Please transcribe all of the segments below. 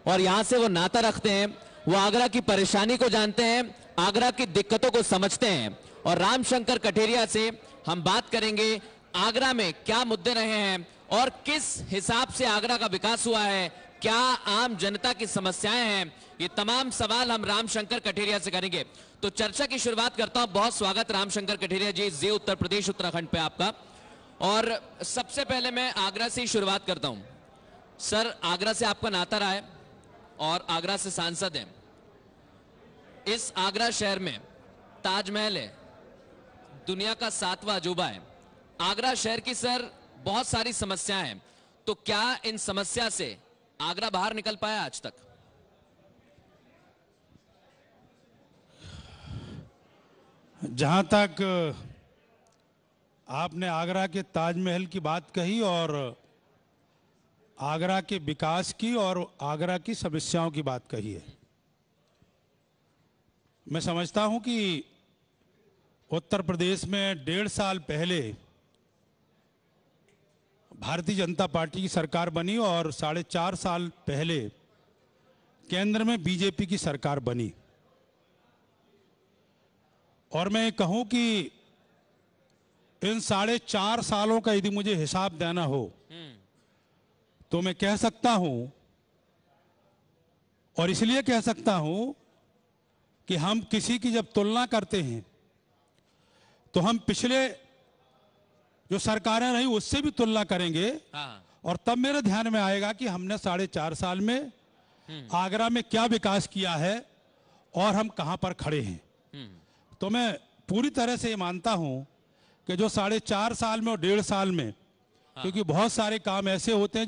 और यहां से वो नाता रखते हैं, वो आगरा की परेशानी को जानते हैं, आगरा की दिक्कतों को समझते हैं। और रामशंकर कठेरिया से हम बात करेंगे आगरा में क्या मुद्दे रहे हैं और किस हिसाब से आगरा का विकास हुआ है, क्या आम जनता की समस्याएं हैं, ये तमाम सवाल हम रामशंकर कठेरिया से करेंगे। तो चर्चा की शुरुआत करता हूं। बहुत स्वागत रामशंकर कठेरिया जी, जी उत्तर प्रदेश उत्तराखंड पे आपका। और सबसे पहले मैं आगरा से ही शुरुआत करता हूं। सर, आगरा से आपका नाता रहा है और आगरा से सांसद हैं। इस आगरा शहर में ताजमहल है, दुनिया का 7वां अजूबा है। आगरा शहर की सर बहुत सारी समस्याएं हैं, तो क्या इन समस्या से आगरा बाहर निकल पाया आज तक? जहां तक आपने आगरा के ताजमहल की बात कही और आगरा के विकास की और आगरा की समस्याओं की बात कही है, मैं समझता हूं कि उत्तर प्रदेश में 1.5 साल पहले भारतीय जनता पार्टी की सरकार बनी और 4.5 साल पहले केंद्र में बीजेपी की सरकार बनी। और मैं कहूं कि इन 4.5 सालों का यदि मुझे हिसाब देना हो तो मैं कह सकता हूं, और इसलिए कह सकता हूं कि हम किसी की जब तुलना करते हैं तो हम पिछले जो सरकारें रही उससे भी तुलना करेंगे। और तब मेरे ध्यान में आएगा कि हमने 4.5 साल में आगरा में क्या विकास किया है और हम कहां पर खड़े हैं। तो मैं पूरी तरह से ये मानता हूं कि जो 4.5 साल में और 1.5 साल में, क्योंकि बहुत सारे काम ऐसे होते हैं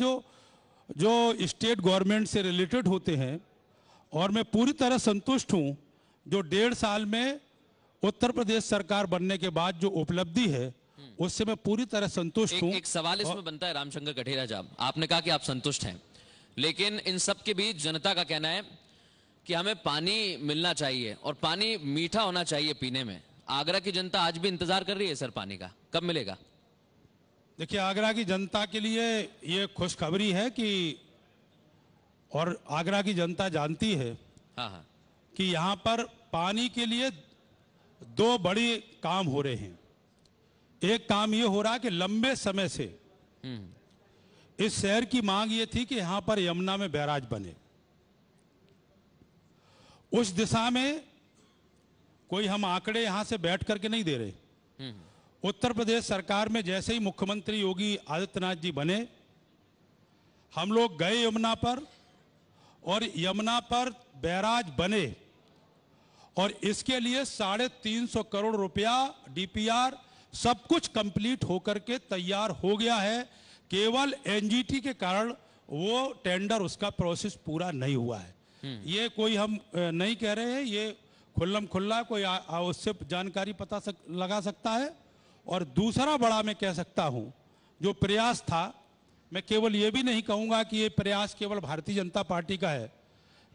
जो स्टेट गवर्नमेंट से रिलेटेड होते हैं, और मैं पूरी तरह संतुष्ट हूं जो 1.5 साल में उत्तर प्रदेश सरकार बनने के बाद जो उपलब्धि है उससे मैं पूरी तरह संतुष्ट हूं। एक सवाल इसमें बनता है रामशंकर कठेरिया साहब, आपने कहा कि आप संतुष्ट हैं, लेकिन इन सब के बीच जनता का कहना है कि हमें पानी मिलना चाहिए और पानी मीठा होना चाहिए पीने में। आगरा की जनता आज भी इंतजार कर रही है सर, पानी का कब मिलेगा? देखिए, आगरा की जनता के लिए ये खुशखबरी है कि, और आगरा की जनता जानती है कि यहां पर पानी के लिए 2 बड़े काम हो रहे हैं। एक काम ये हो रहा है कि लंबे समय से इस शहर की मांग ये थी कि यहां पर यमुना में बैराज बने। उस दिशा में कोई हम आंकड़े यहां से बैठ करके नहीं दे रहे। उत्तर प्रदेश सरकार में जैसे ही मुख्यमंत्री योगी आदित्यनाथ जी बने, हम लोग गए यमुना पर और यमुना पर बैराज बने, और इसके लिए 350 करोड़ रुपया डीपीआर सब कुछ कंप्लीट होकर के तैयार हो गया है। केवल एनजीटी के कारण वो टेंडर, उसका प्रोसेस पूरा नहीं हुआ है। ये कोई हम नहीं कह रहे हैं, ये खुल्लम खुल्ला कोई उससे जानकारी लगा सकता है। और दूसरा बड़ा मैं कह सकता हूं जो प्रयास था, मैं केवल ये भी नहीं कहूंगा कि ये प्रयास केवल भारतीय जनता पार्टी का है।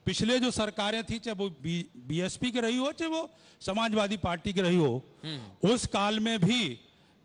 पिछले जो सरकारें थी, चाहे वो बीएसपी की रही हो चाहे वो समाजवादी पार्टी की रही हो, उस काल में भी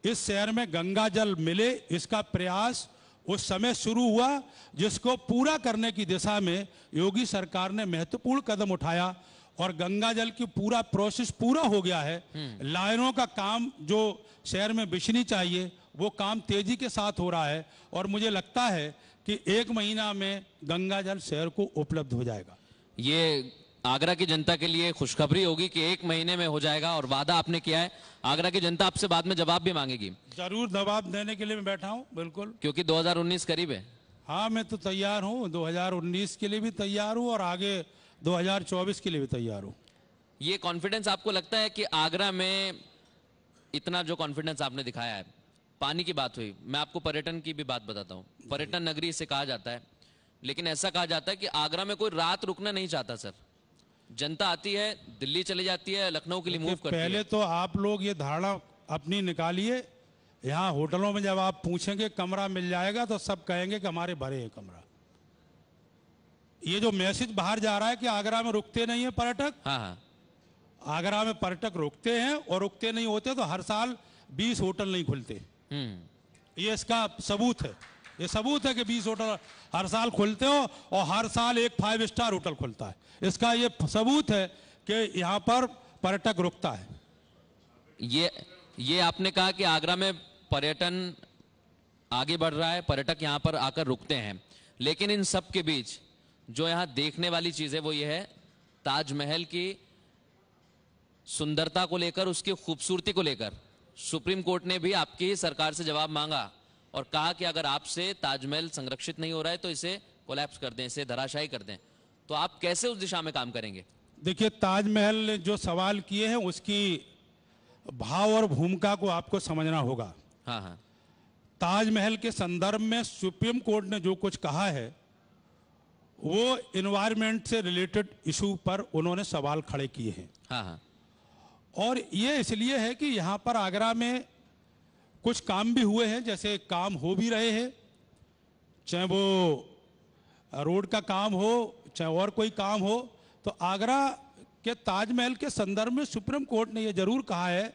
इस शहर में गंगा जल मिले, इसका प्रयास उस समय शुरू हुआ, जिसको पूरा करने की दिशा में योगी सरकार ने महत्वपूर्ण कदम उठाया और गंगा जल की पूरा प्रोसेस पूरा हो गया है। लाइनों का काम जो शहर में बिछनी चाहिए वो काम तेजी के साथ हो रहा है, और मुझे लगता है कि 1 महीना में गंगा जल शहर को उपलब्ध हो जाएगा। ये आगरा की जनता के लिए खुशखबरी होगी कि 1 महीने में हो जाएगा, और वादा आपने किया है। आगरा की जनता आपसे बाद में जवाब भी मांगेगी। जरूर जवाब देने के लिए मैं बैठा हूं, बिल्कुल, क्योंकि 2019 करीब है। हाँ, मैं तो तैयार हूं, 2019 के लिए भी तैयार हूं और आगे 2024 के लिए भी तैयार हूं। ये कॉन्फिडेंस आपको लगता है कि आगरा में इतना जो कॉन्फिडेंस आपने दिखाया है, पानी की बात हुई, मैं आपको पर्यटन की भी बात बताता हूँ। पर्यटन नगरी इसे कहा जाता है, लेकिन ऐसा कहा जाता है कि आगरा में कोई रात रुकना नहीं चाहता सर। जनता आती है, दिल्ली चली जाती है, लखनऊ के लिए मूव करती है। पहले तो आप लोग ये धारणा अपनी निकालिए, यहाँ होटलों में जब आप पूछेंगे कमरा मिल जाएगा तो सब कहेंगे कि हमारे भरे हैं कमरा। ये जो मैसेज बाहर जा रहा है कि आगरा में रुकते नहीं है पर्यटक, आगरा में पर्यटक रुकते हैं, और रुकते नहीं होते तो हर साल 20 होटल नहीं खुलते। ये इसका सबूत है। ये सबूत है कि 20 होटल हर साल खुलते हो और हर साल एक 5 स्टार होटल खुलता है। इसका ये सबूत है कि यहाँ पर पर्यटक रुकता है। ये आपने कहा कि आगरा में पर्यटन आगे बढ़ रहा है, पर्यटक यहाँ पर आकर रुकते हैं, लेकिन इन सब के बीच जो यहाँ देखने वाली चीज है वो ये है ताजमहल की सुंदरता को लेकर, उसकी खूबसूरती को लेकर सुप्रीम कोर्ट ने भी आपकी ही सरकार से जवाब मांगा और कहा कि अगर आपसे ताजमहल संरक्षित नहीं हो रहा है तो इसे कोलैप्स कर दें, इसे धराशायी कर दें। तो आप कैसे उस दिशा में काम करेंगे? देखिए, ताजमहल ने जो सवाल किए हैं उसकी भाव और भूमिका को आपको समझना होगा। हाँ हाँ, ताजमहल के संदर्भ में सुप्रीम कोर्ट ने जो कुछ कहा है वो एनवायरनमेंट से रिलेटेड इशू पर उन्होंने सवाल खड़े किए हैं। हाँ हाँ, और ये इसलिए है कि यहाँ पर आगरा में कुछ काम भी हुए हैं, जैसे काम हो भी रहे हैं, चाहे वो रोड का काम हो चाहे और कोई काम हो। तो आगरा के ताजमहल के संदर्भ में सुप्रीम कोर्ट ने यह जरूर कहा है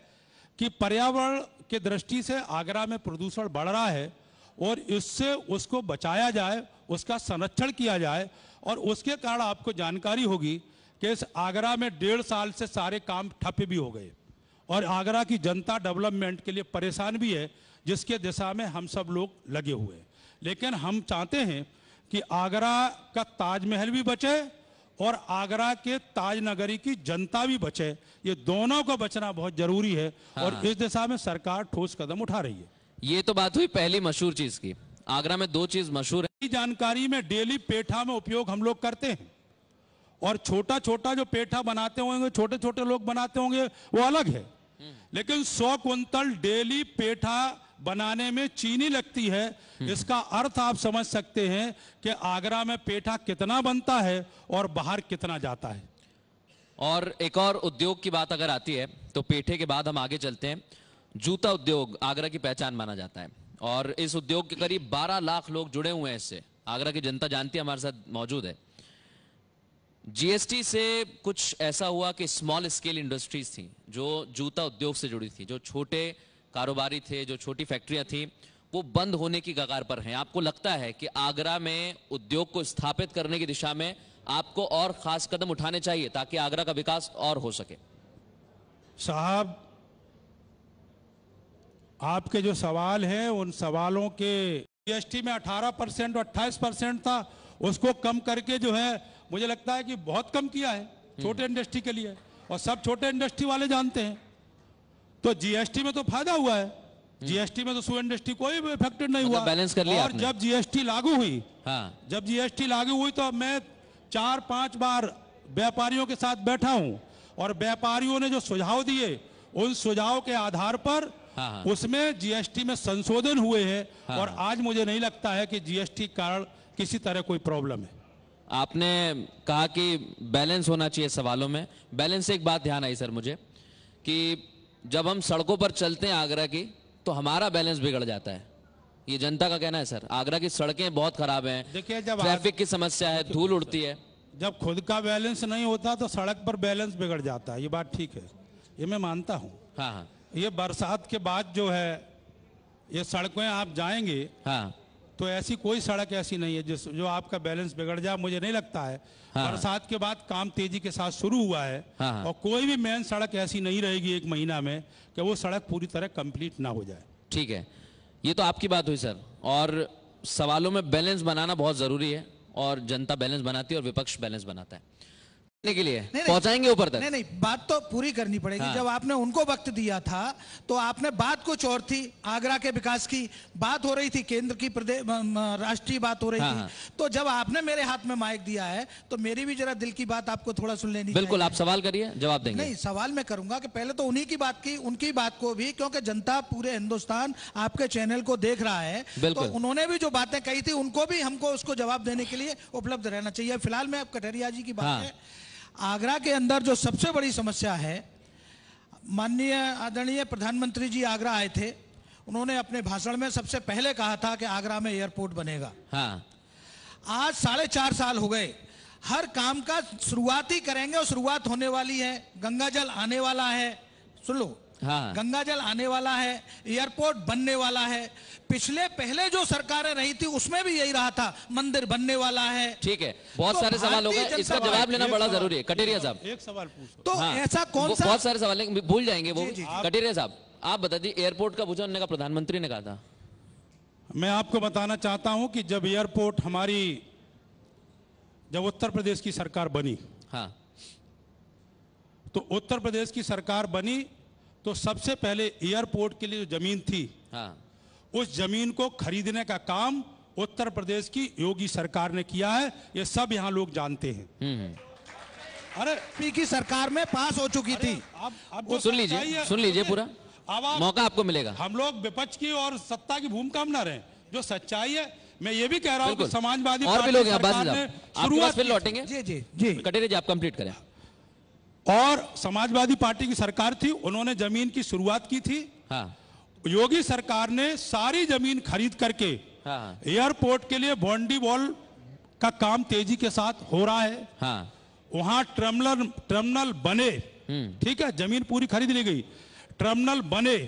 कि पर्यावरण के दृष्टि से आगरा में प्रदूषण बढ़ रहा है और इससे उसको बचाया जाए, उसका संरक्षण किया जाए। और उसके कारण आपको जानकारी होगी कि इस आगरा में 1.5 साल से सारे काम ठप भी हो गए और आगरा की जनता डेवलपमेंट के लिए परेशान भी है, जिसके दिशा में हम सब लोग लगे हुए हैं। लेकिन हम चाहते हैं कि आगरा का ताजमहल भी बचे और आगरा के ताजनगरी की जनता भी बचे। ये दोनों को बचना बहुत जरूरी है। हाँ। और इस दिशा में सरकार ठोस कदम उठा रही है। ये तो बात हुई पहली मशहूर चीज की। आगरा में 2 चीज मशहूर है। जानकारी में डेली पेठा में उपयोग हम लोग करते हैं और छोटा छोटा जो पेठा बनाते होंगे, छोटे छोटे लोग बनाते होंगे, वो अलग है। लेकिन 100 क्विंटल डेली पेठा बनाने में चीनी लगती है। इसका अर्थ आप समझ सकते हैं कि आगरा में पेठा कितना बनता है और बाहर कितना जाता है। और एक और उद्योग की बात अगर आती है तो पेठे के बाद हम आगे चलते हैं। जूता उद्योग आगरा की पहचान माना जाता है और इस उद्योग के करीब 12 लाख लोग जुड़े हुए हैं इससे। आगरा की जनता जानती है, हमारे साथ मौजूद है। जीएसटी से कुछ ऐसा हुआ कि स्मॉल स्केल इंडस्ट्रीज थी जो जूता उद्योग से जुड़ी थी, जो छोटे कारोबारी थे, जो छोटी फैक्ट्रियां थी, वो बंद होने की कगार पर हैं। आपको लगता है कि आगरा में उद्योग को स्थापित करने की दिशा में आपको और खास कदम उठाने चाहिए ताकि आगरा का विकास और हो सके? साहब, आपके जो सवाल हैं उन सवालों के जीएसटी में 18% और 28% था, उसको कम करके जो है मुझे लगता है कि बहुत कम किया है छोटे इंडस्ट्री के लिए। और सब छोटे इंडस्ट्री वाले जानते हैं। तो जीएसटी में तो फायदा हुआ है। जीएसटी में तो शू इंडस्ट्री कोई भी इफेक्टेड नहीं हुआ। बैलेंस कर लिया और आपने। जब जीएसटी लागू हुई, हाँ, जब जीएसटी लागू हुई तो मैं 4-5 बार व्यापारियों के साथ बैठा हूं और व्यापारियों ने जो सुझाव दिए उन सुझाव के आधार पर हाँ। उसमें जीएसटी में संशोधन हुए हैं। हाँ। और आज मुझे नहीं लगता है कि जीएसटी के कारण किसी तरह कोई प्रॉब्लम है। आपने कहा कि बैलेंस होना चाहिए सवालों में। बैलेंस से एक बात ध्यान आई सर मुझे कि जब हम सड़कों पर चलते हैं आगरा की तो हमारा बैलेंस बिगड़ जाता है। ये जनता का कहना है सर। आगरा की सड़कें बहुत खराब हैं, देखिए, जब ट्रैफिक की समस्या है, धूल उड़ती है। जब खुद का बैलेंस नहीं होता तो सड़क पर बैलेंस बिगड़ जाता है। ये बात ठीक है, ये मैं मानता हूं। हाँ हाँ, ये बरसात के बाद जो है ये सड़कें आप जाएंगे हाँ, तो ऐसी कोई सड़क ऐसी नहीं है जो आपका बैलेंस बिगड़ जाए, मुझे नहीं लगता है। हाँ। बरसात के बाद काम तेजी के साथ शुरू हुआ है। हाँ। और कोई भी मेन सड़क ऐसी नहीं रहेगी 1 महीना में कि वो सड़क पूरी तरह कंप्लीट ना हो जाए। ठीक है, ये तो आपकी बात हुई सर। और सवालों में बैलेंस बनाना बहुत जरूरी है और जनता बैलेंस बनाती है और विपक्ष बैलेंस बनाता है। के लिए पहुंचाएंगे ऊपर तक। नहीं, बात तो पूरी करनी पड़ेगी। हाँ। जब आपने उनको वक्त दिया था तो आपने बात कुछ और थी, आगरा के विकास की बात हो रही थी, केंद्र की प्रदेश राष्ट्रीय बात हो रही हाँ। थी। तो जब आपने मेरे हाथ में माइक दिया है तो मेरी भी जरा दिल की बात आपको थोड़ा सुन लेनी चाहिए। बिल्कुल, आप सवाल करिए, जवाब देंगे। नहीं, सवाल मैं करूंगा कि पहले तो उन्हीं की बात की, उनकी बात को भी, क्योंकि जनता पूरे हिंदुस्तान आपके चैनल को देख रहा है। तो उन्होंने भी जो बातें कही थी उनको भी हमको उसको जवाब देने के लिए उपलब्ध रहना चाहिए। फिलहाल में अब कटरिया जी की बात है। आगरा के अंदर जो सबसे बड़ी समस्या है, माननीय आदरणीय प्रधानमंत्री जी आगरा आए थे, उन्होंने अपने भाषण में सबसे पहले कहा था कि आगरा में एयरपोर्ट बनेगा। हाँ। आज 4.5 साल हो गए, हर काम का शुरुआत ही करेंगे और शुरुआत होने वाली है, गंगा जल आने वाला है। सुन लो, हाँ। गंगा जल आने वाला है, एयरपोर्ट बनने वाला है। पहले जो सरकारें रही थी उसमें भी यही रहा था, मंदिर बनने वाला है। ठीक है, बहुत सारे सवाल हो गए, इसका जवाब लेना बड़ा जरूरी है। कटेरिया साहब एक सवाल पूछो। तो हाँ, ऐसा कौन सा, बहुत सारे सवाल हैं, भूल जाएंगे वो। जी, जी, जी। कटेरिया साहब आप बता दीजिए, एयरपोर्ट का पूछा, उन्होंने कहा प्रधानमंत्री ने कहा था। मैं आपको बताना चाहता हूं कि जब एयरपोर्ट जब उत्तर प्रदेश की सरकार बनी, हाँ तो उत्तर प्रदेश की सरकार बनी तो सबसे पहले एयरपोर्ट के लिए जो जमीन थी, हाँ उस जमीन को खरीदने का काम उत्तर प्रदेश की योगी सरकार ने किया है। ये सब यहाँ लोग जानते हैं। अरे पी की सरकार में पास हो चुकी थी। अब सुन लीजिए पूरा मौका आपको मिलेगा। हम लोग विपक्ष की और सत्ता की भूमिका में न रहें, जो सच्चाई है। मैं ये भी कह रहा हूँ कि समाजवादी और भी लोग हैं, सरकार ने शुरुआत फिर लौटेंगे। जी जी जी, कटेरिया जी आप कंप्लीट करें। और समाजवादी पार्टी की सरकार थी, उन्होंने जमीन की शुरुआत की थी। हाँ योगी सरकार ने सारी जमीन खरीद करके हाँ एयरपोर्ट के लिए बाउंड्री वॉल का काम तेजी के साथ हो रहा है। हाँ वहां टर्मिनल बने, ठीक है, जमीन पूरी खरीद ली गई, टर्मिनल बने,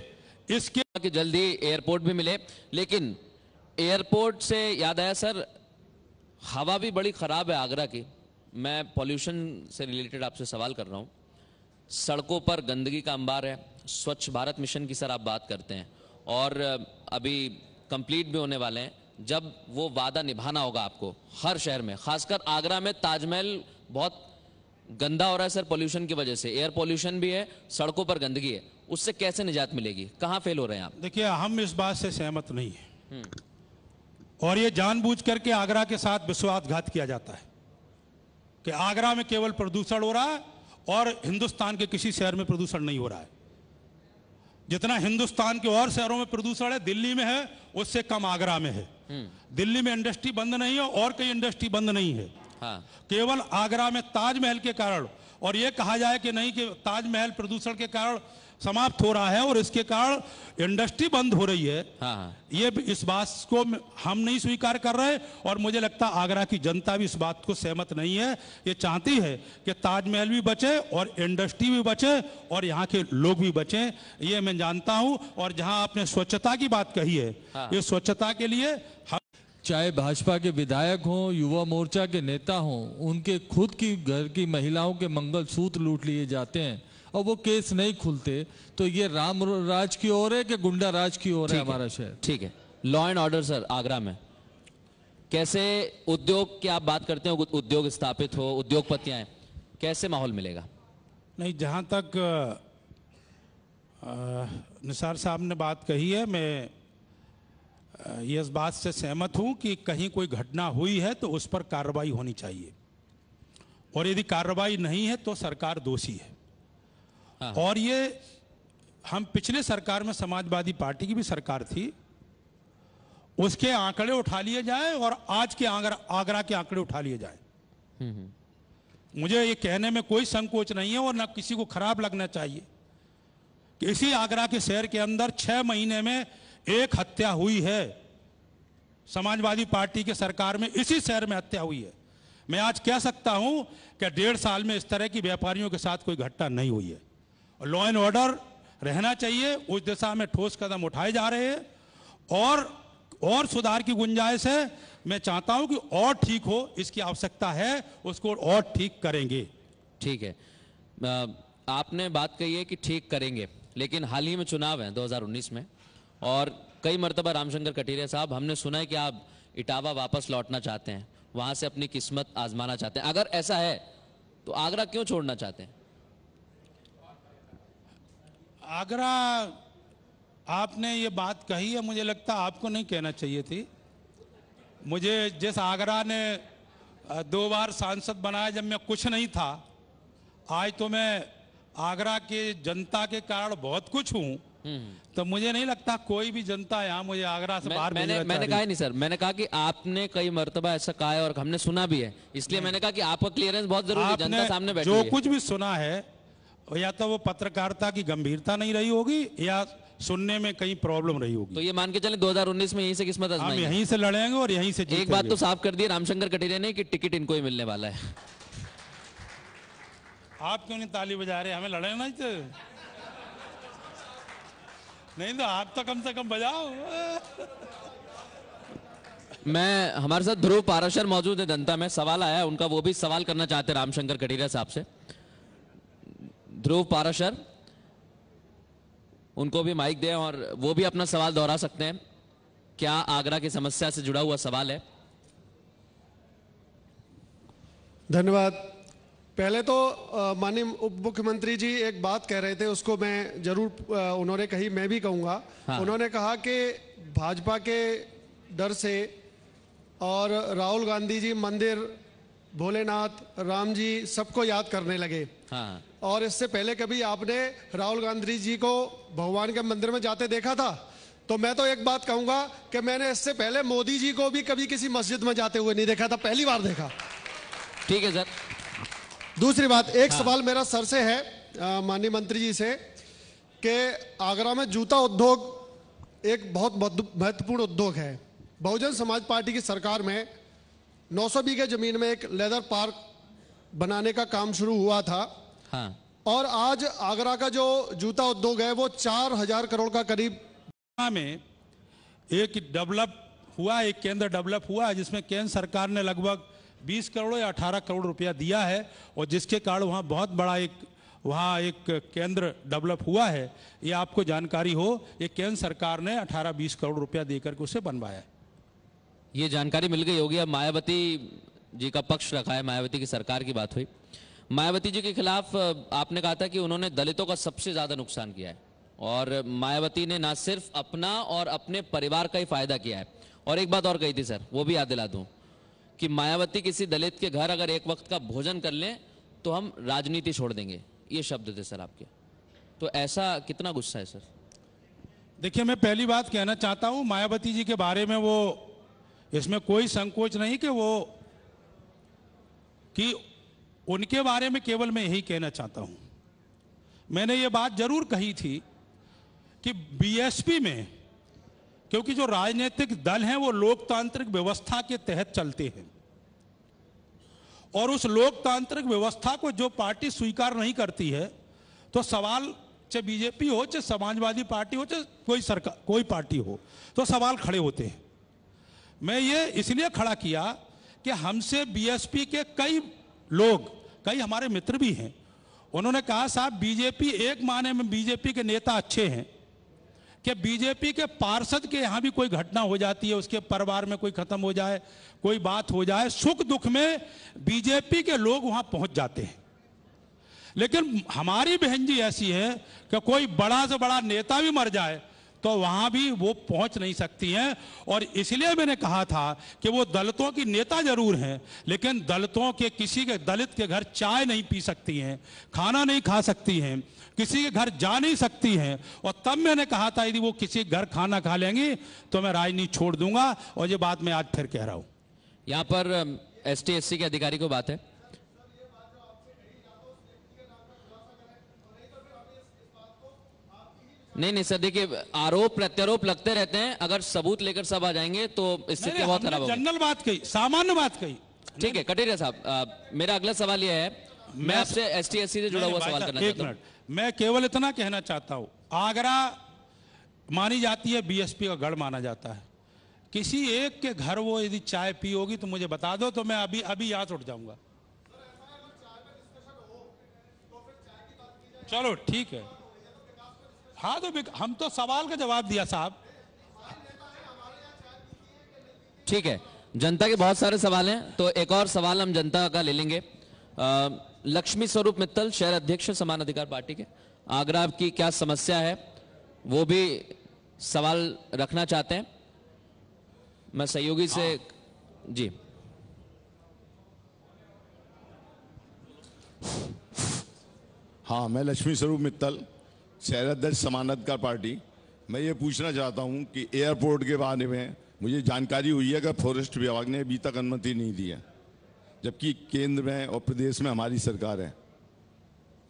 इसके कि जल्दी एयरपोर्ट भी मिले। लेकिन एयरपोर्ट से याद आया सर, हवा भी बड़ी खराब है आगरा की। मैं पॉल्यूशन से रिलेटेड आपसे सवाल कर रहा हूं। सड़कों पर गंदगी का अंबार है। स्वच्छ भारत मिशन की सर आप बात करते हैं, और अभी कंप्लीट भी होने वाले हैं। जब वो वादा निभाना होगा आपको हर शहर में, खासकर आगरा में ताजमहल बहुत गंदा हो रहा है सर पॉल्यूशन की वजह से। एयर पॉल्यूशन भी है, सड़कों पर गंदगी है, उससे कैसे निजात मिलेगी? कहां फेल हो रहे हैं आप? देखिए, हम इस बात से सहमत नहीं है, और ये जानबूझ करके आगरा के साथ विश्वासघात किया जाता है कि आगरा में केवल प्रदूषण हो रहा है और हिंदुस्तान के किसी शहर में प्रदूषण नहीं हो रहा है। जितना हिंदुस्तान के और शहरों में प्रदूषण है, दिल्ली में है, उससे कम आगरा में है। दिल्ली में इंडस्ट्री बंद नहीं है और कई इंडस्ट्री बंद नहीं है। हाँ। केवल आगरा में ताजमहल के कारण, और यह कहा जाए कि नहीं कि ताजमहल प्रदूषण के कारण समाप्त हो रहा है और इसके कारण इंडस्ट्री बंद हो रही है। हाँ। ये इस बात को हम नहीं स्वीकार कर रहे, और मुझे लगता है आगरा की जनता भी इस बात को सहमत नहीं है। ये चाहती है कि ताजमहल भी बचे और इंडस्ट्री भी बचे और यहाँ के लोग भी बचे। ये मैं जानता हूँ। और जहाँ आपने स्वच्छता की बात कही है, हाँ। ये स्वच्छता के लिए चाहे भाजपा के विधायक हों, युवा मोर्चा के नेता हों, उनके खुद की घर की महिलाओं के मंगलसूत्र लूट लिए जाते हैं और वो केस नहीं खुलते। तो ये राम राज की ओर है कि गुंडा राज की ओर है हमारा शहर? ठीक है, law and order sir Agra में कैसे? उद्योग की आप बात करते हो, उद्योग स्थापित हो, उद्योगपतियां हैं, कैसे माहौल मिलेगा? नहीं, जहाँ तक निसार साहब ने बात कही है, मैं ये इस बात से सहमत हूं कि कहीं कोई घटना हुई है तो उस पर कार्रवाई होनी चाहिए, और यदि कार्रवाई नहीं है तो सरकार दोषी है। हाँ। और ये हम पिछले सरकार में समाजवादी पार्टी की भी सरकार थी, उसके आंकड़े उठा लिए जाए और आज के आगरा के आंकड़े उठा लिए जाए। मुझे ये कहने में कोई संकोच नहीं है और ना किसी को खराब लगना चाहिए कि इसी आगरा के शहर के अंदर 6 महीने में एक हत्या हुई है। समाजवादी पार्टी के सरकार में इसी शहर में हत्या हुई है। मैं आज कह सकता हूं कि 1.5 साल में इस तरह की व्यापारियों के साथ कोई घटना नहीं हुई है। और लॉ एंड ऑर्डर रहना चाहिए, उस दिशा में ठोस कदम उठाए जा रहे हैं और सुधार की गुंजाइश है। मैं चाहता हूं कि और ठीक हो, इसकी आवश्यकता है, उसको और ठीक करेंगे। ठीक है, आपने बात कही है कि ठीक करेंगे, लेकिन हाल ही में चुनाव है 2019 में, और कई मर्तबा रामशंकर कटेरिया साहब, हमने सुना है कि आप इटावा वापस लौटना चाहते हैं, वहां से अपनी किस्मत आजमाना चाहते हैं। अगर ऐसा है तो आगरा क्यों छोड़ना चाहते हैं? आगरा, आपने ये बात कही है, मुझे लगता आपको नहीं कहना चाहिए थी। मुझे जिस आगरा ने 2 बार सांसद बनाया जब मैं कुछ नहीं था, आज तो मैं आगरा के जनता के कारण बहुत कुछ हूं। तो मुझे नहीं लगता कोई भी जनता यहाँ मुझे आगरा से बाहर मैंने कहा नहीं सर, मैंने कहा कि आपने कई मर्तबा ऐसा कहा है और हमने सुना भी है, इसलिए मैंने कहा कि आपका क्लियरेंस बहुत जरूरी है, जनता सामने बैठी जो है। कुछ भी सुना है, या तो वो पत्रकारिता की गंभीरता नहीं रही होगी या सुनने में कहीं प्रॉब्लम रही होगी। तो ये मान के चले 2019 में यहीं से किस्मत हम आजमाएंगे। यहीं से लड़ेंगे और यहीं से जीतेंगे। एक बात तो साफ कर दी रामशंकर कटेरिया ने कि टिकट इनको ही मिलने वाला है। आप क्यों नहीं ताली बजा रहे? हमें लड़े नहीं तो नहीं तो आप तो कम से कम बजाओ। मैं, हमारे साथ ध्रुव पाराशर मौजूद है जनता में, सवाल आया है उनका, वो भी सवाल करना चाहते हैं रामशंकर कठेरिया साहब से। ध्रुव पाराशर, उनको भी माइक दें और वो भी अपना सवाल दोहरा सकते हैं। क्या आगरा की समस्या से जुड़ा हुआ सवाल है? धन्यवाद। पहले तो माननीय उप मुख्यमंत्री जी एक बात कह रहे थे, उसको मैं जरूर उन्होंने कही, मैं भी कहूंगा। हाँ। उन्होंने कहा कि भाजपा के डर से और राहुल गांधी जी मंदिर, भोलेनाथ, राम जी सबको याद करने लगे। हाँ। और इससे पहले कभी आपने राहुल गांधी जी को भगवान के मंदिर में जाते देखा था? तो मैं तो एक बात कहूंगा कि मैंने इससे पहले मोदी जी को भी कभी किसी मस्जिद में जाते हुए नहीं देखा था, पहली बार देखा। ठीक है सर। दूसरी बात, एक सवाल मेरा सर से है, माननीय मंत्री जी से, कि आगरा में जूता उद्योग एक बहुत महत्वपूर्ण उद्योग है। बहुजन समाज पार्टी की सरकार में 900 बीघे जमीन में एक लेदर पार्क बनाने का काम शुरू हुआ था। हाँ। और आज आगरा का जो जूता उद्योग है वो 4000 करोड़ का करीब में एक डेवलप हुआ, एक केंद्र डेवलप हुआ है, जिसमें केंद्र सरकार ने लगभग 20 करोड़ या 18 करोड़ रुपया दिया है, और जिसके कारण वहाँ बहुत बड़ा एक केंद्र डेवलप हुआ है। ये आपको जानकारी हो, ये केंद्र सरकार ने 18-20 करोड़ रुपया देकर के उसे बनवाया है। ये जानकारी मिल गई होगी। अब मायावती जी का पक्ष रखा है, मायावती की सरकार की बात हुई। मायावती जी के खिलाफ आपने कहा था कि उन्होंने दलितों का सबसे ज्यादा नुकसान किया है, और मायावती ने ना सिर्फ अपना और अपने परिवार का ही फायदा किया है। और एक बात और कही थी सर, वो भी याद दिला दूं, कि मायावती किसी दलित के घर अगर एक वक्त का भोजन कर लें तो हम राजनीति छोड़ देंगे, ये शब्द थे सर आपके। तो ऐसा कितना गुस्सा है सर? देखिए, मैं पहली बात कहना चाहता हूं मायावती जी के बारे में, वो इसमें कोई संकोच नहीं कि उनके बारे में केवल मैं यही कहना चाहता हूं। मैंने ये बात जरूर कही थी कि बीएसपी में, क्योंकि जो राजनीतिक दल हैं वो लोकतांत्रिक व्यवस्था के तहत चलते हैं, और उस लोकतांत्रिक व्यवस्था को जो पार्टी स्वीकार नहीं करती है, तो सवाल चाहे बीजेपी हो, चाहे समाजवादी पार्टी हो, चाहे कोई सरकार, कोई पार्टी हो, तो सवाल खड़े होते हैं। मैं ये इसलिए खड़ा किया कि हमसे बीएसपी के कई लोग, कई हमारे मित्र भी हैं, उन्होंने कहा साहब बीजेपी, एक माने में बीजेपी के नेता अच्छे हैं कि बीजेपी के पार्षद के यहाँ भी कोई घटना हो जाती है, उसके परिवार में कोई खत्म हो जाए, कोई बात हो जाए, सुख दुख में बीजेपी के लोग वहां पहुंच जाते हैं। लेकिन हमारी बहन जी ऐसी है कि कोई बड़ा से बड़ा नेता भी मर जाए तो वहां भी वो पहुंच नहीं सकती हैं। और इसलिए मैंने कहा था कि वो दलितों की नेता जरूर हैं, लेकिन दलितों के, किसी के दलित के घर चाय नहीं पी सकती हैं, खाना नहीं खा सकती हैं, किसी के घर जा नहीं सकती हैं। और तब मैंने कहा था यदि वो किसी घर खाना खा लेंगी तो मैं राजनीति छोड़ दूंगा, और ये बात मैं आज फिर कह रहा हूं। यहां पर ST-SC के अधिकारी को बात है। नहीं सर, देखिए आरोप प्रत्यारोप लगते रहते हैं, अगर सबूत लेकर सब आ जाएंगे तो स्थिति बहुत खराब होगी। जनरल बात कही, सामान्य बात कही। ठीक है कटेरिया साहब, मेरा अगला सवाल यह है, मैं आपसे ST-SC से जुड़ा हुआ सवाल करना चाहता हूं। मैं केवल इतना कहना चाहता हूं, आगरा मानी जाती है बीएसपी का गढ़ माना जाता है। किसी एक के घर वो यदि चाय पी होगी तो मुझे बता दो, तो मैं अभी यहां से उठ जाऊंगा। चलो ठीक है, हाँ तो हम तो सवाल का जवाब दिया साहब। ठीक है, जनता के बहुत सारे सवाल हैं, तो एक और सवाल हम जनता का ले लेंगे। लक्ष्मी स्वरूप मित्तल, शहर अध्यक्ष समान अधिकार पार्टी के, आगरा की क्या समस्या है वो भी सवाल रखना चाहते हैं। मैं सहयोगी से जी। हाँ, मैं लक्ष्मी स्वरूप मित्तल, शहर अध्यक्ष समान अधिकार पार्टी। मैं ये पूछना चाहता हूँ कि एयरपोर्ट के बारे में मुझे जानकारी हुई है कि फॉरेस्ट विभाग ने अभी तक अनुमति नहीं दी है, जबकि केंद्र में और प्रदेश में हमारी सरकार है,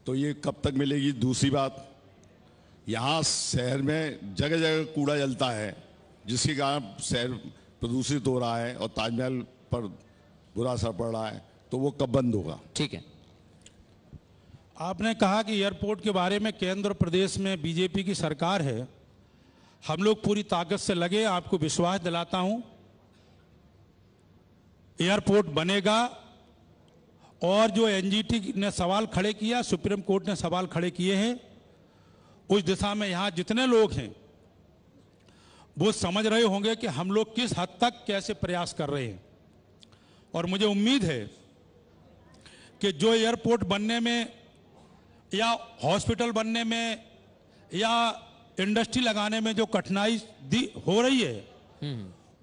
तो ये कब तक मिलेगी? दूसरी बात, यहाँ शहर में जगह जगह कूड़ा जलता है, जिसके कारण शहर प्रदूषित हो रहा है और ताजमहल पर बुरा असर पड़ रहा है, तो वो कब बंद होगा? ठीक है, आपने कहा कि एयरपोर्ट के बारे में केंद्र और प्रदेश में बीजेपी की सरकार है, हम लोग पूरी ताकत से लगे। आपको विश्वास दिलाता हूं, एयरपोर्ट बनेगा। और जो एनजीटी ने सवाल खड़े किया, सुप्रीम कोर्ट ने सवाल खड़े किए हैं, उस दिशा में यहां जितने लोग हैं वो समझ रहे होंगे कि हम लोग किस हद तक कैसे प्रयास कर रहे हैं। और मुझे उम्मीद है कि जो एयरपोर्ट बनने में या हॉस्पिटल बनने में या इंडस्ट्री लगाने में जो कठिनाई हो रही है,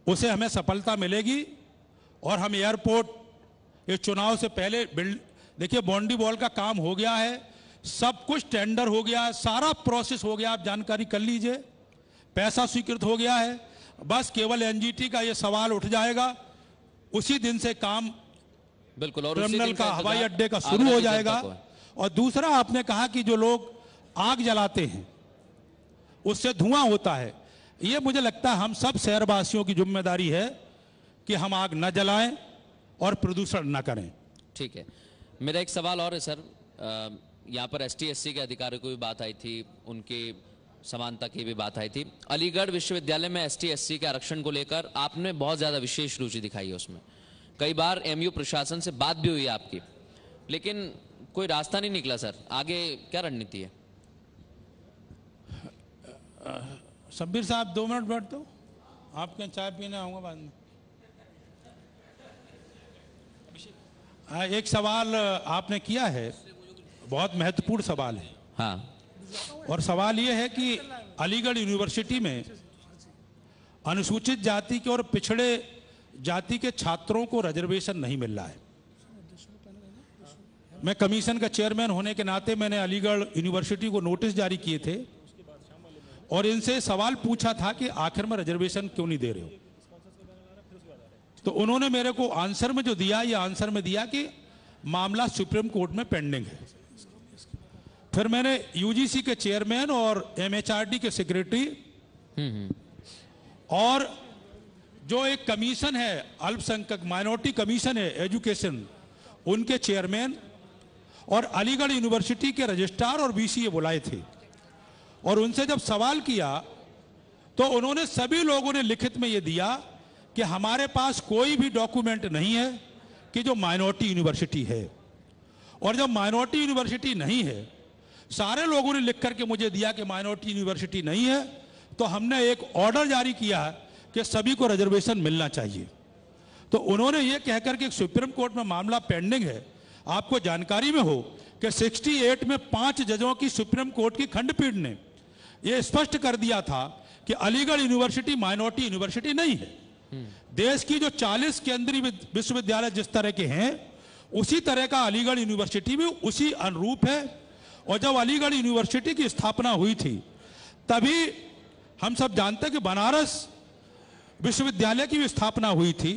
उसे हमें सफलता मिलेगी। और हम एयरपोर्ट ये चुनाव से पहले देखिए, बाउंड्री वॉल का काम हो गया है, सब कुछ टेंडर हो गया है, सारा प्रोसेस हो गया, आप जानकारी कर लीजिए, पैसा स्वीकृत हो गया है। बस केवल एनजीटी का ये सवाल उठ जाएगा, उसी दिन से काम बिल्कुल और टर्मिनल का, हवाई अड्डे का शुरू हो जाएगा। और दूसरा, आपने कहा कि जो लोग आग जलाते हैं उससे धुआं होता है, ये मुझे लगता है हम सब शहरवासियों की जिम्मेदारी है कि हम आग न जलाएं और प्रदूषण न करें। ठीक है, मेरा एक सवाल और है सर, यहाँ पर ST/SC के अधिकारियों की भी बात आई थी, उनकी समानता की भी बात आई थी। अलीगढ़ विश्वविद्यालय में ST/SC के आरक्षण को लेकर आपने बहुत ज्यादा विशेष रुचि दिखाई है उसमें, कई बार MU प्रशासन से बात भी हुई है आपकी, लेकिन कोई रास्ता नहीं निकला सर, आगे क्या रणनीति है? शब्बीर साहब 2 मिनट बैठ दो, आपके चाय पीने आऊंगा बाद में। एक सवाल आपने किया है, बहुत महत्वपूर्ण सवाल है। हाँ, और सवाल यह है कि अलीगढ़ यूनिवर्सिटी में अनुसूचित जाति के और पिछड़े जाति के छात्रों को रिजर्वेशन नहीं मिल रहा है। मैं कमीशन का चेयरमैन होने के नाते मैंने अलीगढ़ यूनिवर्सिटी को नोटिस जारी किए थे और इनसे सवाल पूछा था कि आखिर में रिजर्वेशन क्यों नहीं दे रहे हो। तो उन्होंने मेरे को आंसर में जो दिया, ये आंसर में दिया कि मामला सुप्रीम कोर्ट में पेंडिंग है। फिर मैंने यूजीसी के चेयरमैन और MHRD के सेक्रेटरी और जो एक कमीशन है अल्पसंख्यक माइनॉरिटी कमीशन है एजुकेशन, उनके चेयरमैन और अलीगढ़ यूनिवर्सिटी के रजिस्ट्रार और VCA बुलाए थे। और उनसे जब सवाल किया तो उन्होंने सभी लोगों ने लिखित में यह दिया कि हमारे पास कोई भी डॉक्यूमेंट नहीं है कि जो माइनॉरिटी यूनिवर्सिटी है। और जब माइनॉरिटी यूनिवर्सिटी नहीं है, सारे लोगों ने लिख करके मुझे दिया कि माइनॉरिटी यूनिवर्सिटी नहीं है, तो हमने एक ऑर्डर जारी किया कि सभी को रिजर्वेशन मिलना चाहिए। तो उन्होंने ये कहकर के सुप्रीम कोर्ट में मामला पेंडिंग है। आपको जानकारी में हो कि 68 में 5 जजों की सुप्रीम कोर्ट की खंडपीठ ने यह स्पष्ट कर दिया था कि अलीगढ़ यूनिवर्सिटी माइनॉरिटी यूनिवर्सिटी नहीं है। देश की जो 40 केंद्रीय विश्वविद्यालय जिस तरह के हैं, उसी तरह का अलीगढ़ यूनिवर्सिटी भी उसी अनुरूप है। और जब अलीगढ़ यूनिवर्सिटी की स्थापना हुई थी, तभी हम सब जानते हैं कि बनारस विश्वविद्यालय की भी स्थापना हुई थी।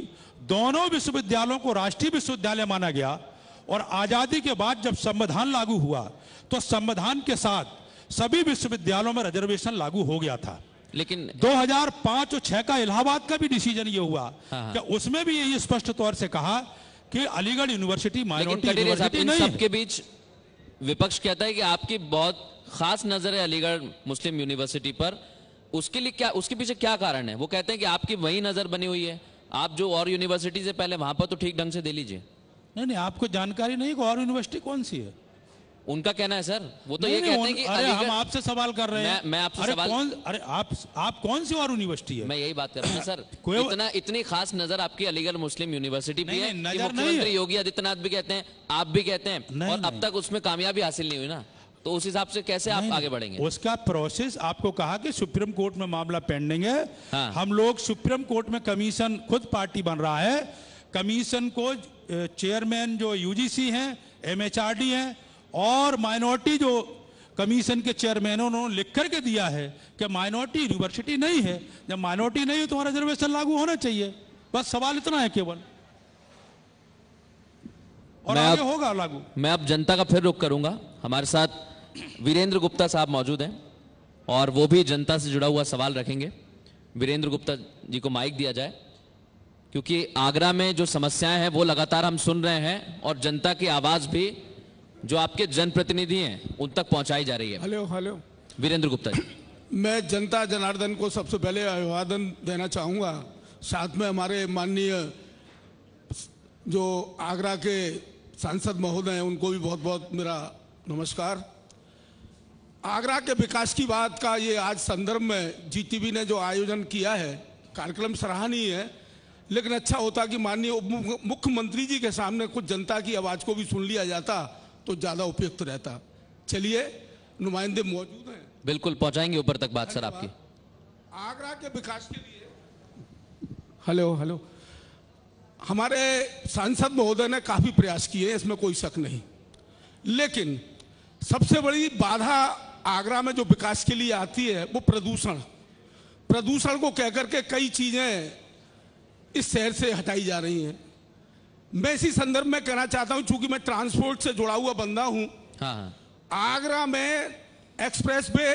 दोनों विश्वविद्यालयों को राष्ट्रीय विश्वविद्यालय माना गया। और आजादी के बाद जब संविधान लागू हुआ, तो संविधान के साथ सभी विश्वविद्यालयों में रिजर्वेशन लागू हो गया था। लेकिन 2005 और 6 का इलाहाबाद का भी डिसीजन ये हुआ कि उसमें भी यही स्पष्ट तौर से कहा कि अलीगढ़ यूनिवर्सिटी माइनॉरिटी यूनिवर्सिटी नहीं है। सबके बीच विपक्ष कहता है कि आपकी बहुत खास नजर है अलीगढ़ मुस्लिम यूनिवर्सिटी पर, उसके लिए क्या, उसके पीछे क्या कारण है? वो कहते हैं कि आपकी वही नजर बनी हुई है, आप जो और यूनिवर्सिटी से पहले वहां पर तो ठीक ढंग से दे लीजिए। नहीं, आपको जानकारी नहीं कि और यूनिवर्सिटी कौन सी है? उनका कहना है सर, वो तो ये कहते हैं कि अरे हम आपसे सवाल कर रहे हैं। मैं आपसे सवाल, अरे आप कौन सी और यूनिवर्सिटी है? मैं यही बात कर रहा हूँ सर। इतनी खास नजर आपकी अलीगढ़ मुस्लिम यूनिवर्सिटी भी है, मुख्यमंत्री योगी आदित्यनाथ भी कहते हैं, आप भी कहते हैं, और अब तक उसमें कामयाबी हासिल नहीं हुई ना, तो उस हिसाब से कैसे आप आगे बढ़ेंगे? उसका प्रोसेस, आपको कहा कि सुप्रीम कोर्ट में मामला पेंडिंग है। हम लोग सुप्रीम कोर्ट में, कमीशन खुद पार्टी बन रहा है, कमीशन को चेयरमैन जो यूजीसी हैं, MHRD हैं और माइनॉरिटी जो कमीशन के चेयरमैन उन्होंने लिख करके दिया है कि माइनॉरिटी यूनिवर्सिटी नहीं है। जब माइनॉरिटी नहीं है तो रिजर्वेशन लागू होना चाहिए। बस सवाल इतना है केवल, और आगे होगा लागू। मैं अब जनता का फिर रुख करूंगा। हमारे साथ वीरेंद्र गुप्ता साहब मौजूद हैं और वो भी जनता से जुड़ा हुआ सवाल रखेंगे। वीरेंद्र गुप्ता जी को माइक दिया जाए, क्योंकि आगरा में जो समस्याएं हैं वो लगातार हम सुन रहे हैं और जनता की आवाज भी जो आपके जनप्रतिनिधि हैं उन तक पहुंचाई जा रही है। हेलो वीरेंद्र गुप्ता जी। मैं जनता जनार्दन को सबसे पहले अभिवादन देना चाहूँगा। साथ में हमारे माननीय जो आगरा के सांसद महोदय हैं उनको भी बहुत बहुत मेरा नमस्कार। आगरा के विकास की बात का ये आज संदर्भ में जीटीवी ने जो आयोजन किया है, कार्यक्रम सराहनीय है, लेकिन अच्छा होता कि माननीय उप मुख्यमंत्री जी के सामने कुछ जनता की आवाज़ को भी सुन लिया जाता तो ज़्यादा उपयुक्त रहता। चलिए, नुमाइंदे मौजूद हैं, बिल्कुल पहुंचाएंगे ऊपर तक बात सर आपकी। आगरा के विकास के लिए हेलो हमारे सांसद महोदय ने काफ़ी प्रयास किए, इसमें कोई शक नहीं, लेकिन सबसे बड़ी बाधा आगरा में जो विकास के लिए आती है वो प्रदूषण को कहकर के कई चीज़ें इस शहर से हटाई जा रही हैं। मैं इसी संदर्भ में कहना चाहता हूं, चूंकि मैं ट्रांसपोर्ट से जुड़ा हुआ बंदा हूं। हाँ। आगरा में एक्सप्रेस वे,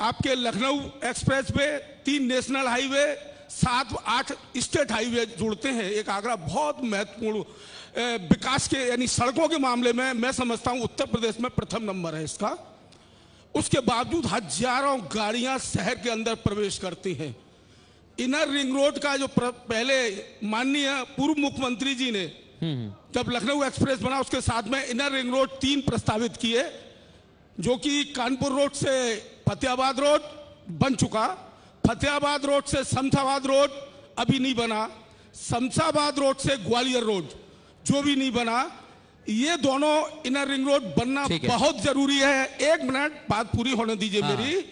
आपके Lucknow express way, 3 national highway, 7-8 state highway जुड़ते हैं। एक आगरा बहुत महत्वपूर्ण विकास के यानी सड़कों के मामले में मैं समझता हूं उत्तर प्रदेश में प्रथम नंबर है इसका। उसके बावजूद हजारों गाड़ियां शहर के अंदर प्रवेश करती हैं। इनर रिंग रोड का जो पहले माननीय पूर्व मुख्यमंत्री जी ने जब लखनऊ एक्सप्रेस बना उसके साथ में इनर रिंग रोड 3 प्रस्तावित किए, जो कि कानपुर रोड से फतेहाबाद रोड बन चुका, फतेहाबाद रोड से शमशाबाद रोड अभी नहीं बना, शमशाबाद रोड से ग्वालियर रोड जो भी नहीं बना। ये दोनों इनर रिंग रोड बनना बहुत जरूरी है। 1 मिनट बात पूरी होने दीजिए मेरी।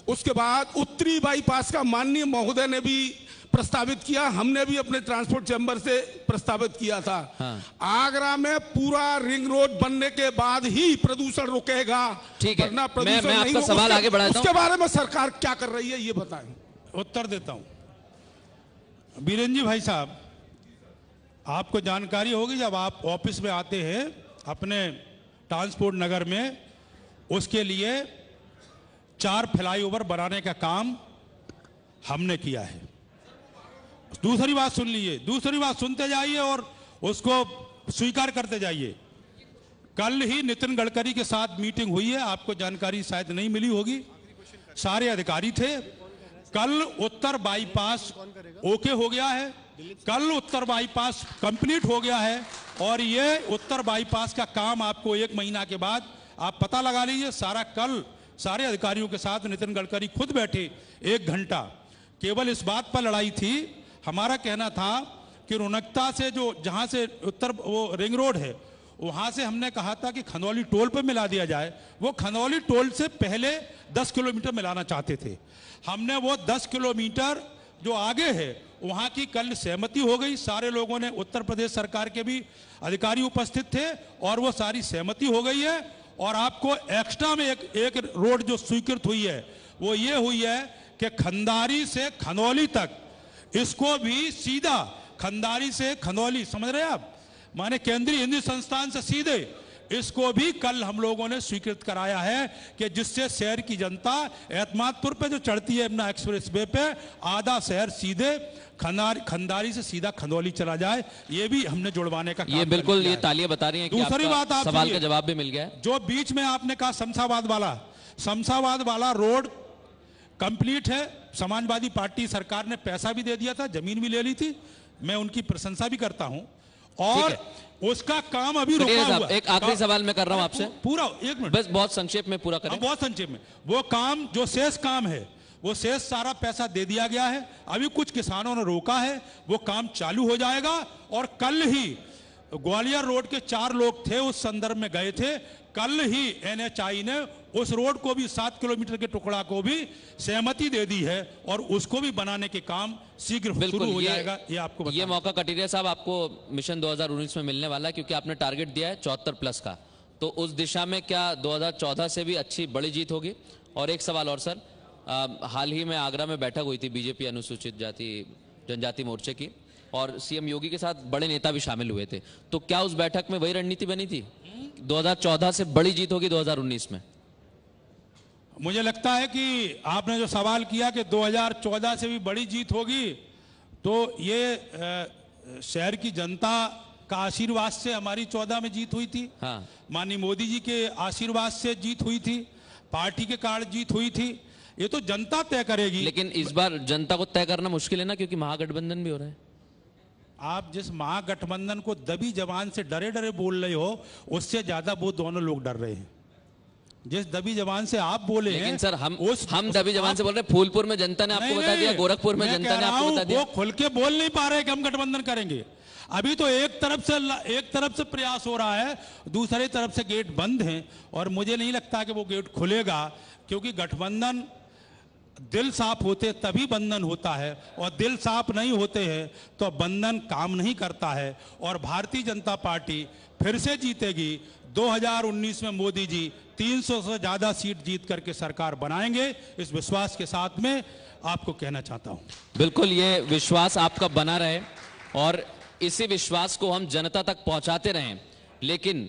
उसके बाद उत्तरी बाईपास का माननीय महोदय ने भी प्रस्तावित किया, हमने भी अपने ट्रांसपोर्ट चैम्बर से प्रस्तावित किया था। आगरा में पूरा रिंग रोड बनने के बाद ही प्रदूषण रुकेगा, वरना प्रदूषण मैं आपका सवाल आगे बढ़ाता हूं। उसके बारे में सरकार क्या कर रही है ये बताएं। उत्तर देता हूं। बीरेन जी भाई साहब, आपको जानकारी होगी जब आप ऑफिस में आते हैं अपने ट्रांसपोर्ट नगर में, उसके लिए 4 फ्लाईओवर बनाने का काम हमने किया है। दूसरी बात सुन लीजिए, दूसरी बात सुनते जाइए और उसको स्वीकार करते जाइए। कल ही नितिन गडकरी के साथ मीटिंग हुई है, आपको जानकारी शायद नहीं मिली होगी, सारे अधिकारी थे। कल उत्तर बाईपास ओके हो गया है, कल उत्तर बाईपास कंप्लीट हो गया है और ये उत्तर बाईपास का काम आपको 1 महीना के बाद आप पता लगा लीजिए। सारा कल सारे अधिकारियों के साथ नितिन गडकरी खुद बैठे 1 घंटा, केवल इस बात पर लड़ाई थी। हमारा कहना था कि रोनकता से जो जहां से उत्तर वो रिंग रोड है वहां से हमने कहा था कि खनौली टोल पर मिला दिया जाए, वो खनौली टोल से पहले 10 किलोमीटर मिलाना चाहते थे। हमने वो 10 किलोमीटर जो आगे है वहां की कल सहमति हो गई, सारे लोगों ने, उत्तर प्रदेश सरकार के भी अधिकारी उपस्थित थे और वो सारी सहमति हो गई है। और आपको एक्स्ट्रा में एक रोड जो स्वीकृत हुई है वो ये हुई है कि खंदारी से खनौली तक, इसको भी सीधा खंदारी से खनौली, समझ रहे हैं आप, माने केंद्रीय हिंदी संस्थान से सीधे, इसको भी कल हम लोगों ने स्वीकृत कराया है कि जिससे शहर की जनता एतमादपुर पे जो चढ़ती है यमुना एक्सप्रेस वे पे, आधा शहर सीधे खंदारी से सीधा खनौली चला जाए, ये भी हमने जुड़वाने का काम। ये बिल्कुल, ये तालियां बता रही हैं कि दूसरी बात, आप सवाल का जवाब भी मिल गया है। जो बीच में आपने कहा शमशाबाद वाला रोड कंप्लीट है। समाजवादी पार्टी सरकार ने पैसा भी दे दिया था, जमीन भी ले ली थी, मैं उनकी प्रशंसा भी करता हूं, और उसका काम अभी रुका हुआ। एक आखिरी सवाल मैं कर रहा हूं आपसे, पूरा 1 मिनट बस, बहुत संक्षेप में पूरा करें। बहुत संक्षेप में, वो काम जो शेष काम है वो शेष सारा पैसा दे दिया गया है, अभी कुछ किसानों ने रोका है, वो काम चालू हो जाएगा। और कल ही ग्वालियर रोड के 4 लोग थे, उस संदर्भ में गए थे, कल ही NHI ने उस रोड को भी 7 किलोमीटर के टुकड़ा को भी सहमति दे दी है और उसको भी बनाने के काम शीघ्र शुरू हो जाएगा। ये आपको ये मौका कटिरिया साहब आपको मिशन 2019 में मिलने वाला है, क्योंकि आपने टारगेट दिया है 74+ का, तो उस दिशा में क्या 2014 से भी अच्छी बड़ी जीत होगी? और एक सवाल और सर, हाल ही में आगरा में बैठक हुई थी बीजेपी अनुसूचित जाति जनजाति मोर्चे की, और सीएम योगी के साथ बड़े नेता भी शामिल हुए थे, तो क्या उस बैठक में वही रणनीति बनी थी, 2014 से बड़ी जीत होगी 2019 में? मुझे लगता है कि आपने जो सवाल किया कि 2014 से भी बड़ी जीत होगी, तो ये शहर की जनता का आशीर्वाद से हमारी 14 में जीत हुई थी। माननीय मोदी जी के आशीर्वाद से जीत हुई थी, पार्टी के कारण जीत हुई थी। ये तो जनता तय करेगी। लेकिन इस बार जनता को तय करना मुश्किल है ना, क्योंकि महागठबंधन भी हो रहा है। आप जिस महागठबंधन को दबी जबान से डरे डरे बोल रहे हो, उससे ज्यादा वो दोनों लोग डर रहे हैं। जिस दबी जबान से आप बोले लेकिन हैं, सर हम दबी जबान से बोल रहे हैं। फूलपुर में जनता ने आपको बता दिया, गोरखपुर में जनता ने आपको बता दिया। वो खुल के बोल नहीं पा रहे कि हम गठबंधन करेंगे। अभी तो एक तरफ से प्रयास हो रहा है, दूसरी तरफ से गेट बंद है, और मुझे नहीं लगता कि वो गेट खुलेगा, क्योंकि गठबंधन दिल साफ होते तभी बंधन होता है, और दिल साफ नहीं होते हैं तो बंधन काम नहीं करता है। और भारतीय जनता पार्टी फिर से जीतेगी। 2019 में मोदी जी 300 से ज्यादा सीट जीत करके सरकार बनाएंगे, इस विश्वास के साथ में आपको कहना चाहता हूं। बिल्कुल, ये विश्वास आपका बना रहे और इसी विश्वास को हम जनता तक पहुंचाते रहें। लेकिन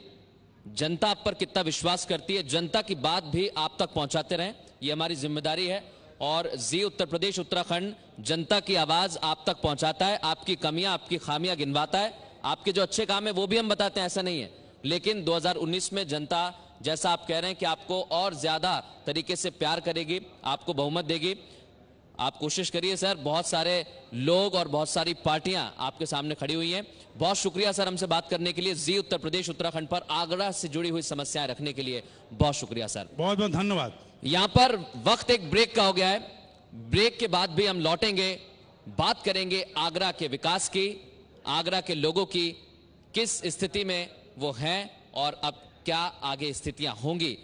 जनता आप पर कितना विश्वास करती है, जनता की बात भी आप तक पहुंचाते रहें, ये हमारी जिम्मेदारी है। और जी उत्तर प्रदेश उत्तराखंड जनता की आवाज आप तक पहुंचाता है, आपकी कमियां आपकी खामियां गिनवाता है, आपके जो अच्छे काम है वो भी हम बताते हैं, ऐसा नहीं है। लेकिन 2019 में जनता, जैसा आप कह रहे हैं कि आपको और ज्यादा तरीके से प्यार करेगी, आपको बहुमत देगी। आप कोशिश करिए सर, बहुत सारे लोग और बहुत सारी पार्टियां आपके सामने खड़ी हुई हैं। बहुत शुक्रिया सर हमसे बात करने के लिए, जी उत्तर प्रदेश उत्तराखंड पर आगरा से जुड़ी हुई समस्याएं रखने के लिए बहुत शुक्रिया सर। बहुत बहुत धन्यवाद। यहां पर वक्त एक ब्रेक का हो गया है, ब्रेक के बाद भी हम लौटेंगे, बात करेंगे आगरा के विकास की, आगरा के लोगों की किस स्थिति में वो हैं और अब क्या आगे स्थितियां होंगी।